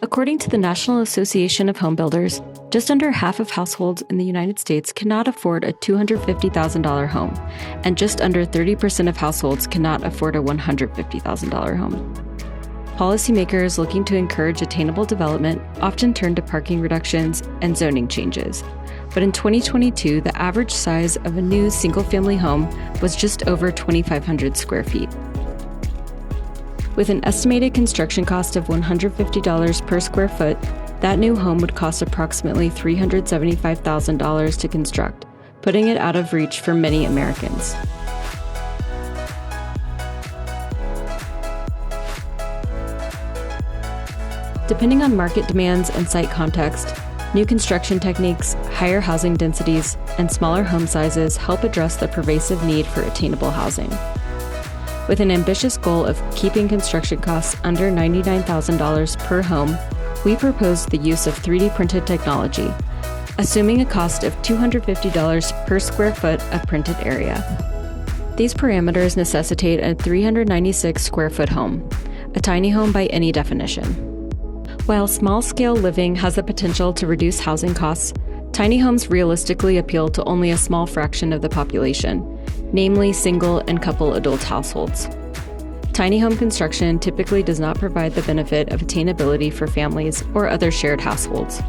According to the National Association of Home Builders, just under half of households in the United States cannot afford a $250,000 home, and just under 30% of households cannot afford a $150,000 home. Policymakers looking to encourage attainable development often turn to parking reductions and zoning changes. But in 2022, the average size of a new single-family home was just over 2,500 square feet. With an estimated construction cost of $150 per square foot, that new home would cost approximately $375,000 to construct, putting it out of reach for many Americans. Depending on market demands and site context, new construction techniques, higher housing densities, and smaller home sizes help address the pervasive need for attainable housing. With an ambitious goal of keeping construction costs under $99,000 per home, we proposed the use of 3D printed technology, assuming a cost of $250 per square foot of printed area. These parameters necessitate a 396 square foot home, a tiny home by any definition. While small-scale living has the potential to reduce housing costs, tiny homes realistically appeal to only a small fraction of the population, namely single and couple adult households. Tiny home construction typically does not provide the benefit of attainability for families or other shared households.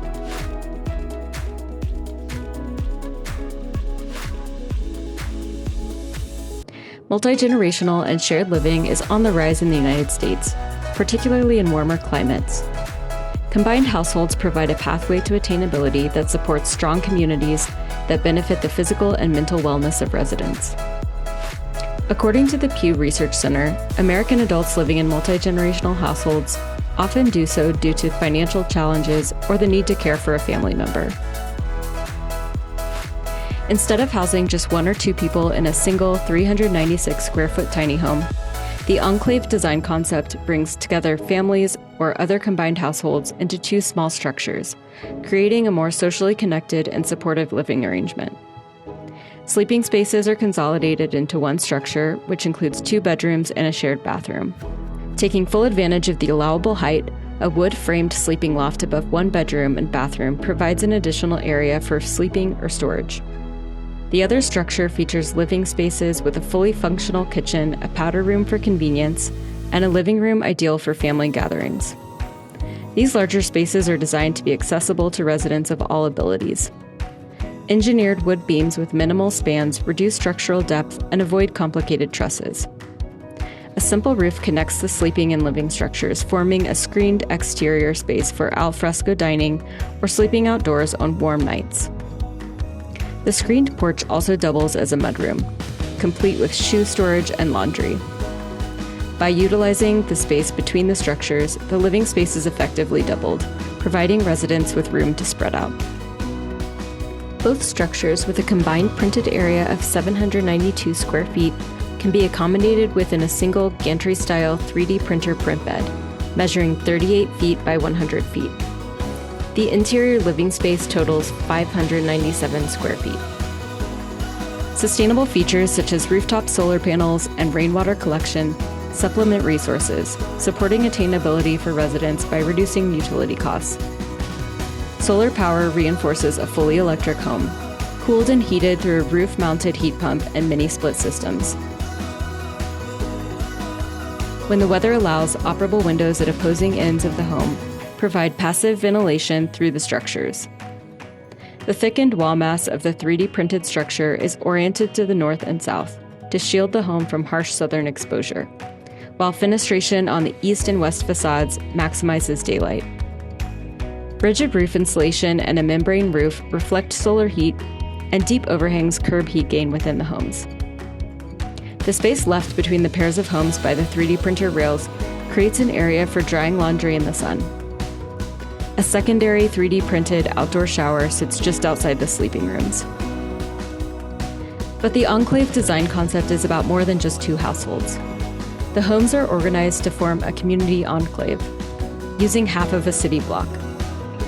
Multigenerational and shared living is on the rise in the United States, particularly in warmer climates. Combined households provide a pathway to attainability that supports strong communities that benefit the physical and mental wellness of residents. According to the Pew Research Center, American adults living in multi-generational households often do so due to financial challenges or the need to care for a family member. Instead of housing just one or two people in a single 396 square foot tiny home, the Enclave design concept brings together families or other combined households into two small structures, creating a more socially connected and supportive living arrangement. Sleeping spaces are consolidated into one structure, which includes 2 bedrooms and a shared bathroom. Taking full advantage of the allowable height, a wood-framed sleeping loft above 1 bedroom and bathroom provides an additional area for sleeping or storage. The other structure features living spaces with a fully functional kitchen, a powder room for convenience, and a living room ideal for family gatherings. These larger spaces are designed to be accessible to residents of all abilities. Engineered wood beams with minimal spans reduce structural depth and avoid complicated trusses. A simple roof connects the sleeping and living structures, forming a screened exterior space for alfresco dining or sleeping outdoors on warm nights. The screened porch also doubles as a mudroom, complete with shoe storage and laundry. By utilizing the space between the structures, the living space is effectively doubled, providing residents with room to spread out. Both structures, with a combined printed area of 792 square feet, can be accommodated within a single gantry-style 3D printer print bed, measuring 38 feet by 100 feet. The interior living space totals 597 square feet. Sustainable features such as rooftop solar panels and rainwater collection supplement resources, supporting attainability for residents by reducing utility costs. Solar power reinforces a fully electric home, cooled and heated through a roof-mounted heat pump and mini-split systems. When the weather allows, operable windows at opposing ends of the home provide passive ventilation through the structures. The thickened wall mass of the 3D printed structure is oriented to the north and south to shield the home from harsh southern exposure, while fenestration on the east and west facades maximizes daylight. Rigid roof insulation and a membrane roof reflect solar heat, and deep overhangs curb heat gain within the homes. The space left between the pairs of homes by the 3D printer rails creates an area for drying laundry in the sun. A secondary 3D printed outdoor shower sits just outside the sleeping rooms. But the Enclave design concept is about more than just 2 households. The homes are organized to form a community enclave, using half of a city block.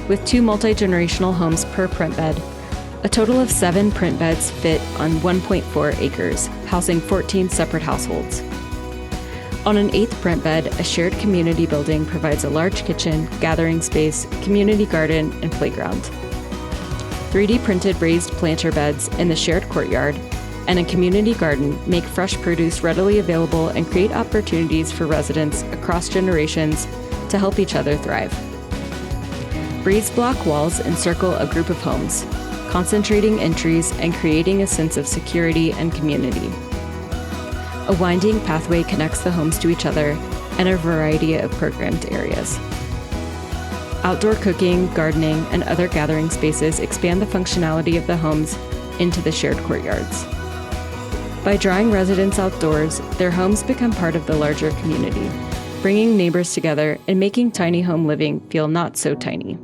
With 2 multi-generational homes per print bed, a total of 7 print beds fit on 1.4 acres, housing 14 separate households. On an 8th print bed, a shared community building provides a large kitchen, gathering space, community garden, and playground. 3D printed raised planter beds in the shared courtyard and a community garden make fresh produce readily available and create opportunities for residents across generations to help each other thrive. Breeze block walls encircle a group of homes, concentrating entries and creating a sense of security and community. A winding pathway connects the homes to each other and a variety of programmed areas. Outdoor cooking, gardening, and other gathering spaces expand the functionality of the homes into the shared courtyards. By drawing residents outdoors, their homes become part of the larger community, bringing neighbors together and making tiny home living feel not so tiny.